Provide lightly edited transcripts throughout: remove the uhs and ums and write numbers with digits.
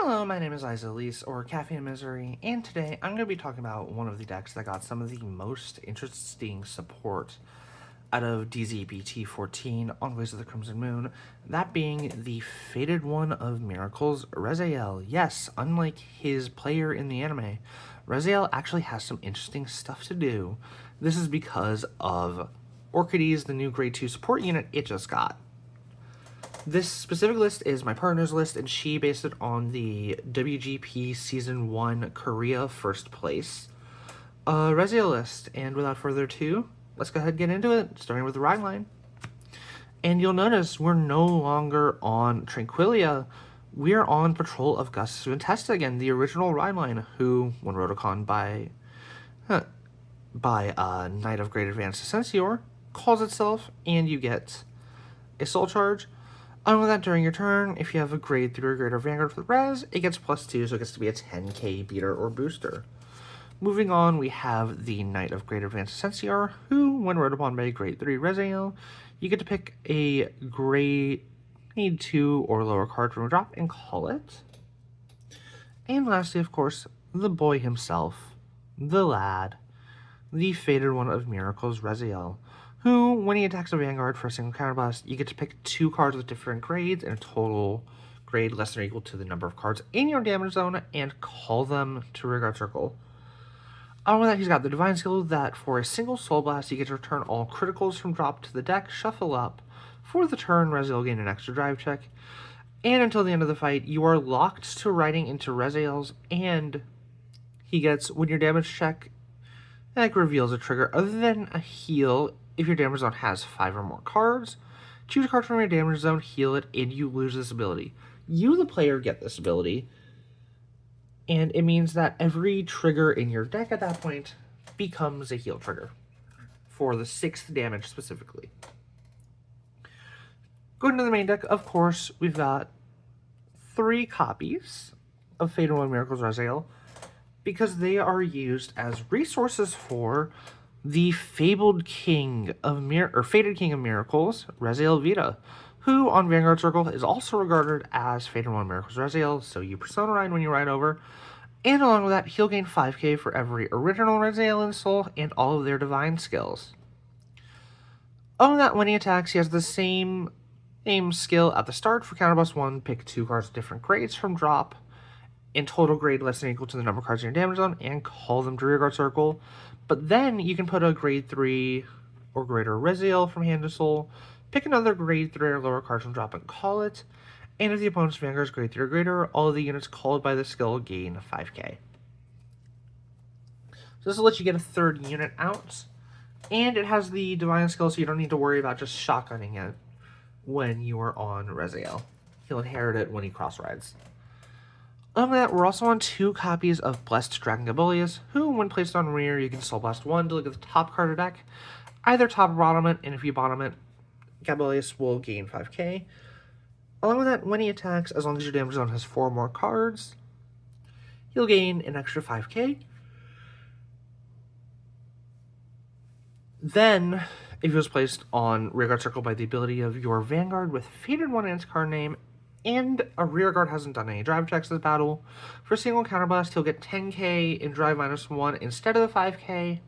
Hello, my name is Rezael, or Caffeine Misery, and today I'm going to be talking about one of the decks that got some of the most interesting support out of DZ-BT-14 on Blaze of the Crimson Moon, that being the Fated One of Miracles, Rezael. Yes, unlike his player in the anime, Rezael actually has some interesting stuff to do. This is because of Orchides, the new Grade 2 support unit it just got. This specific list is my partner's list, and she based it on the WGP Season 1 Korea first place Rezael list. And without further ado, let's go ahead and get into it, starting with the ride line. And you'll notice we're no longer on Tranquilia. We're on Patrol of Gus Ventesta again, the original ride line, who, when Rotocon by Knight of Great Advanced Ascensior, calls itself, and you get a soul charge. Other than that, during your turn, if you have a grade 3 or greater Vanguard for the res, it gets +2, so it gets to be a 10k beater or booster. Moving on, we have the Knight of Great Advanced Ascensior, who, when rode upon by a grade 3 Rezael, you get to pick a grade 2 or lower card from a drop and call it. And lastly, of course, the boy himself, the lad, the Fated One of Miracles, Rezael, who, when he attacks a Vanguard for a single counterblast, you get to pick 2 cards with different grades and a total grade less than or equal to the number of cards in your damage zone and call them to Rearguard Circle. Along with that, he's got the Divine Skill that for a single Soul Blast, you get to return all criticals from drop to the deck, shuffle up. For the turn, Rezael will gain an extra drive check. And until the end of the fight, you are locked to riding into Rezael's, and he gets, when your damage check reveals a trigger other than a heal, if your damage zone has 5 or more cards, choose a card from your damage zone, heal it, and you lose this ability. You, the player, get this ability, and it means that every trigger in your deck at that point becomes a heal trigger for the 6th damage specifically. Going to the main deck, of course, we've got 3 copies of Fated One of Miracles Rezael, because they are used as resources for the Fabled King of Fated King of Miracles, Rezael Vita, who on Vanguard Circle is also regarded as Fated One of Miracles Rezael, so you persona ride when you ride over. And along with that, he'll gain 5k for every original Rezael in Soul and all of their divine skills. Other than that, when he attacks, he has the same skill at the start for counterblast 1, pick 2 cards with different grades from drop, in total grade less than or equal to the number of cards in your damage zone, and call them to Rearguard Circle. But then you can put a grade 3 or greater Rezael from hand to soul, pick another grade 3 or lower card from drop and call it, and if the opponent's Vanguard is grade 3 or greater, all of the units called by the skill gain 5k. So this will let you get a 3rd unit out, and it has the divine skill, so you don't need to worry about just shotgunning it when you are on Rezael. He'll inherit it when he cross rides. Other than that, we're also on 2 copies of Blessed Dragon Gabelius, who, when placed on rear, you can Soul Blast 1 to look at the top card of the deck, either top or bottom it, and if you bottom it, Gabelius will gain 5k. Along with that, when he attacks, as long as your damage zone has 4 more cards, he'll gain an extra 5k. Then, if he was placed on Rearguard Circle by the ability of your Vanguard with Fated One in its card name, and a Rearguard hasn't done any drive checks this battle, for a single counterblast, he'll get 10k in drive -1 instead of the 5k,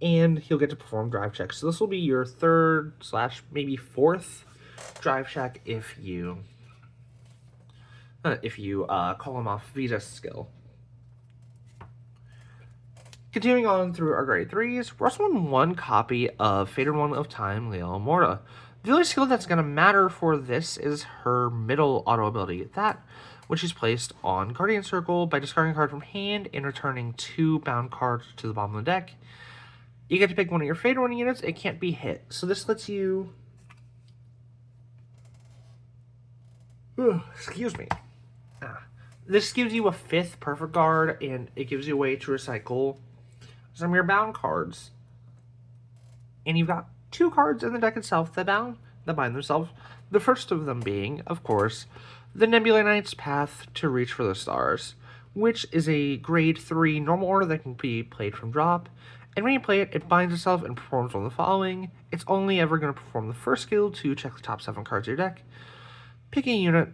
and he'll get to perform drive checks. So this will be your 3rd / maybe 4th drive check if you call him off Vita's skill. Continuing on through our grade 3s, we're also on 1 copy of Fated One of Time, Leal Morta. The only skill that's going to matter for this is her middle auto ability, that which is placed on Guardian Circle by discarding a card from hand and returning 2 bound cards to the bottom of the deck. You get to pick one of your Fated One units, it can't be hit. So this lets you... excuse me. This gives you a 5th perfect guard, and it gives you a way to recycle some of your bound cards. And you've got 2 cards in the deck itself that bind themselves. The first of them being, of course, the Nebula Knight's Path to Reach for the Stars, which is a grade 3 normal order that can be played from drop. And when you play it, it binds itself and performs one of the following. It's only ever going to perform the first skill to check the top 7 cards of your deck, pick a unit,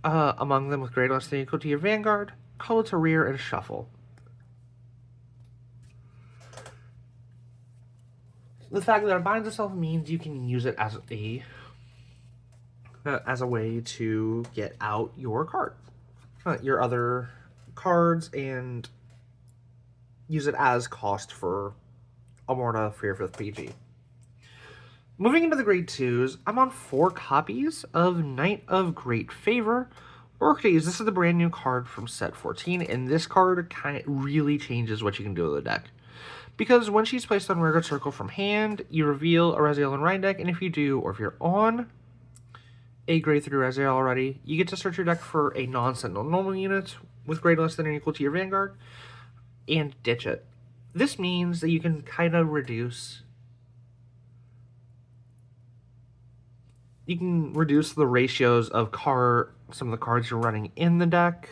among them with grade less than or equal to your Vanguard, call it to rear and shuffle. The fact that it binds itself means you can use it as a way to get out your card, your other cards, and use it as cost for Amorta for your 5th PG. Moving into the grade 2s, I'm on 4 copies of Knight of Great Favor. Orchids, this is the brand new card from set 14, and this card kind of really changes what you can do with the deck. Because when she's placed on Rearguard Circle from hand, you reveal a Rezael and Rhine deck, and if you do, or if you're on a grade 3 Rezael already, you get to search your deck for a non-Sentinel normal unit with grade less than or equal to your Vanguard, and ditch it. This means that you can kind of reduce... You can reduce the ratios of some of the cards you're running in the deck.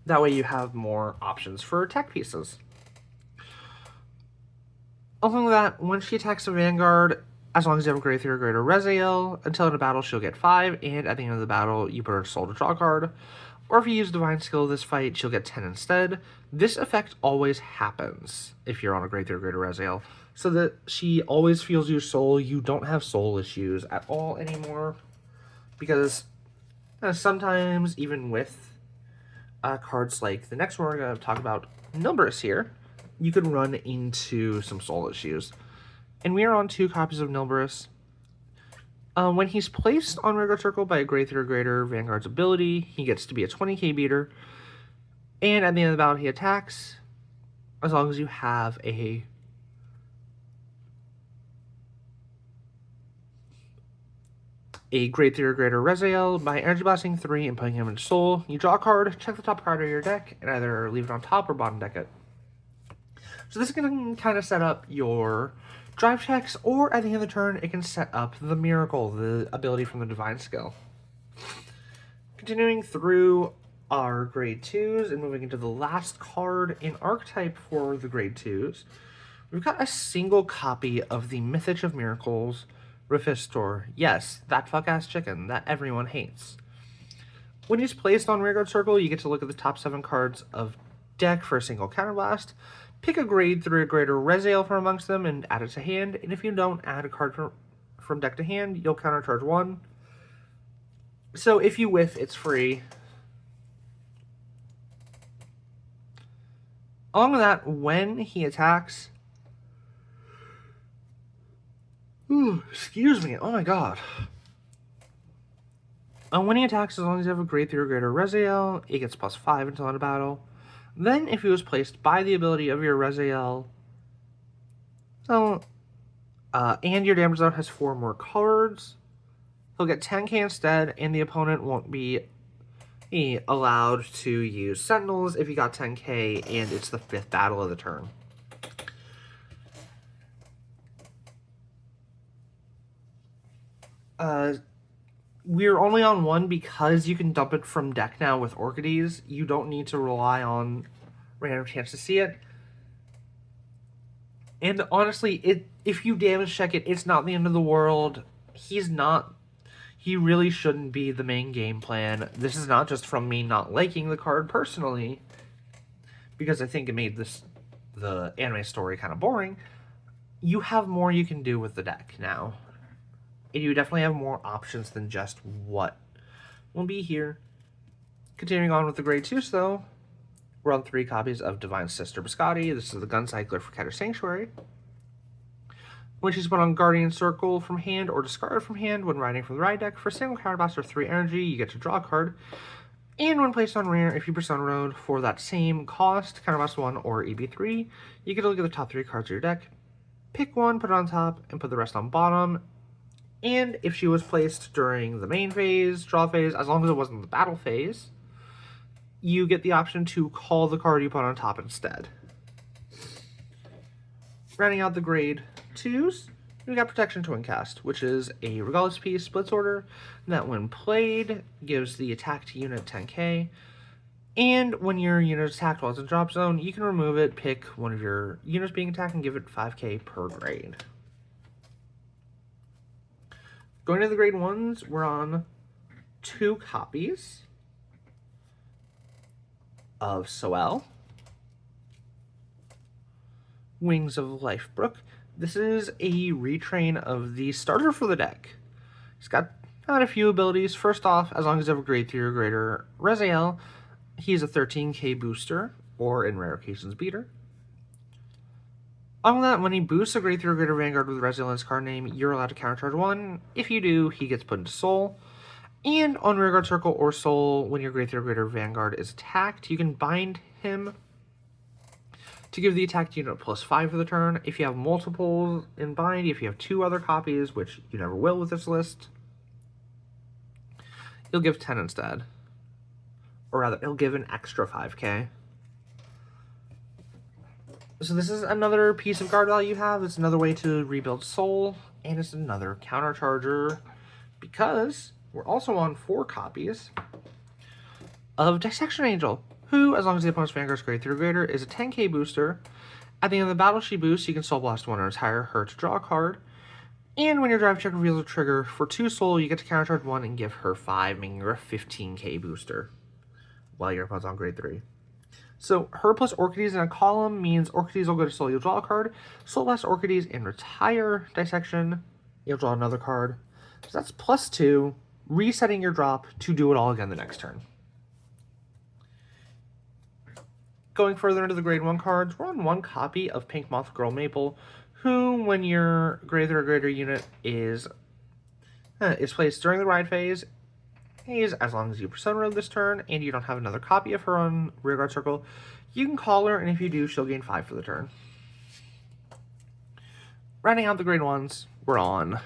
That way you have more options for tech pieces. Along with that, when she attacks a Vanguard, as long as you have a grade 3 or greater Rezael, until in a battle she'll get 5, and at the end of the battle you put her soul to draw a card. Or if you use Divine Skill this fight, she'll get 10 instead. This effect always happens if you're on a grade 3 or greater Rezael, so that she always feels your soul. You don't have soul issues at all anymore, because sometimes, even with cards like the next one we're going to talk about, Nilbris here, you could run into some soul issues. And we are on 2 copies of Nilbris. When he's placed on Rearguard Circle by a grade 3 or greater Vanguard's ability, he gets to be a 20k beater. And at the end of the battle, he attacks as long as you have a grade 3 or greater Rezael by Energy Blasting 3 and putting him into Soul. You draw a card, check the top card of your deck, and either leave it on top or bottom deck it. So this can kind of set up your drive checks, or at the end of the turn, it can set up the Miracle, the ability from the Divine Skill. Continuing through our grade 2s and moving into the last card in Archetype for the grade 2s, we've got a single copy of the Mythich of Miracles, Rifistor. Yes, that fuck-ass chicken that everyone hates. When he's placed on Rearguard Circle, you get to look at the top 7 cards of deck for a single counterblast. Pick a grade 3 or greater Rezael from amongst them and add it to hand, and if you don't add a card from deck to hand, you'll countercharge 1. So if you whiff, it's free. Along with that, when he attacks... Ooh, excuse me, oh my god. When he attacks, as long as you have a grade 3 or greater Rezael, it gets +5 until end of battle. Then, if he was placed by the ability of your Rezael, and your damage zone has 4 more cards, he'll get 10k instead, and the opponent won't be allowed to use Sentinels if he got 10k and it's the 5th battle of the turn. We're only on 1 because you can dump it from deck now with Orchides. You don't need to rely on random chance to see it. And honestly, if you damage check it, it's not the end of the world. He really shouldn't be the main game plan. This is not just from me not liking the card personally, because I think it made the anime story kind of boring. You have more you can do with the deck now. And you definitely have more options than just what will be here. Continuing on with the grade 2s, though, we're on 3 copies of Divine Sister Biscotti. This is the Guncycler for Keter Sanctuary. When she's put on Guardian Circle from hand or discarded from hand when riding from the ride deck, for a single counterblast or 3 energy, you get to draw a card. And when placed on rear, if you Persona Road for that same cost, counterblast 1 or EB3, you get to look at the top 3 cards of your deck, pick one, put it on top, and put the rest on bottom. And if she was placed during the main phase, draw phase, as long as it wasn't the battle phase, you get the option to call the card you put on top instead. Rounding out the grade 2s, we got Protection Twincast, which is a Regardless piece splits order that when played gives the attacked unit 10k. And when your unit is attacked while it's in drop zone, you can remove it, pick one of your units being attacked, and give it 5k per grade. Going to the grade 1s, we're on 2 copies of Rezael, Wings of Lifebrook. This is a retrain of the starter for the deck. He's got a few abilities. First off, as long as you have a grade 3 or greater Rezael, he's a 13k booster, or in rare occasions beater. On that, when he boosts a grade 3 or greater Vanguard with Rezael in his card name, you're allowed to countercharge 1. If you do, he gets put into Soul. And on Rearguard Circle or Soul, when your grade 3 or greater Vanguard is attacked, you can bind him to give the attack unit +5 for the turn. If you have multiples in bind, if you have 2 other copies, which you never will with this list, you'll give 10 instead. Or rather, it'll give an extra 5k. So this is another piece of guard value you have. It's another way to rebuild Soul, and it's another countercharger, because we're also on 4 copies of Dissection Angel, who, as long as the opponent's Vanguard's grade 3 or greater, is a 10k booster. At the end of the battle, she boosts. You can Soul Blast 1 or higher her to draw a card. And when your drive check reveals a trigger for 2 Soul, you get to countercharge 1 and give her 5, making her a 15k booster, while your opponent's on grade 3. So her plus Orchides in a column means Orchides will go to Soul, you'll draw a card. Soul Blast Orchides and retire Dissection, you'll draw another card. So that's +2, resetting your drop to do it all again the next turn. Going further into the grade 1 cards, we're on 1 copy of Pink Moth Girl Maple, who, when your grade 3 or greater unit is placed during the ride phase, as long as you persona road this turn and you don't have another copy of her on Rearguard Circle, you can call her, and if you do, she'll gain 5 for the turn. Rounding out the grade 1s, we're on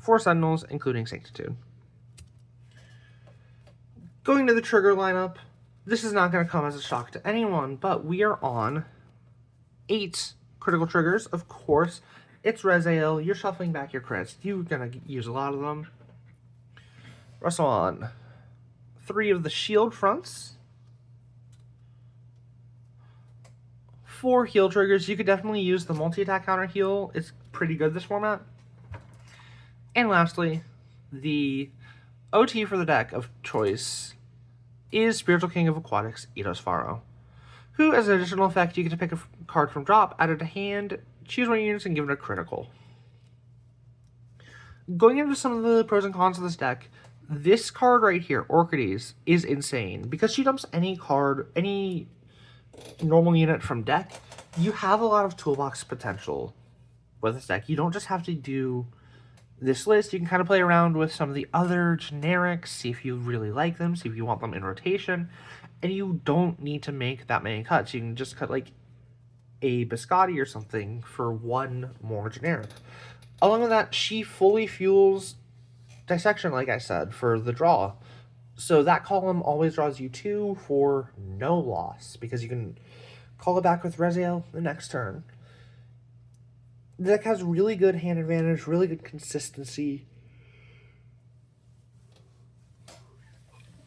4 Sentinels, including Sanctitude. Going to the trigger lineup, this is not going to come as a shock to anyone, but we are on 8 critical triggers. Of course, it's Rezael. You're shuffling back your crits. You're going to use a lot of them. We're also on 3 of the shield fronts. 4 heal triggers. You could definitely use the multi-attack counter heal. It's pretty good this format. And lastly, the OT for the deck of choice is Spiritual King of Aquatics, Eidos Faro, who, as an additional effect, you get to pick a card from drop, add it to hand, choose 1 unit, and give it a critical. Going into some of the pros and cons of this deck, this card right here, Orchides, is insane. Because she dumps any card, any normal unit from deck, you have a lot of toolbox potential with this deck. You don't just have to do this list. You can kind of play around with some of the other generics, see if you really like them, see if you want them in rotation, and you don't need to make that many cuts. You can just cut like a Biscotti or something for 1 more generic. Along with that, she fully fuels Dissection, like I said, for the draw. So that column always draws you 2 for no loss, because you can call it back with Rezael the next turn. The deck has really good hand advantage, really good consistency.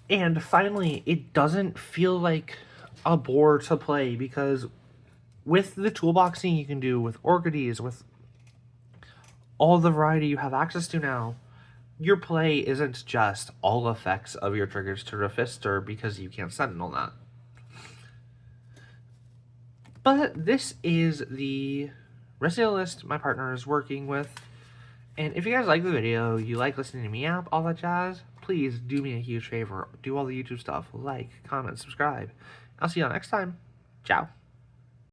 And finally, it doesn't feel like a bore to play, because with the toolboxing you can do with Orchides, with all the variety you have access to now, your play isn't just all effects of your triggers to Refister because you can't Sentinel that. But this is the Rezael list my partner is working with. And if you guys like the video, you like listening to me yap, all that jazz, please do me a huge favor. Do all the YouTube stuff. Like, comment, subscribe. I'll see you all next time. Ciao.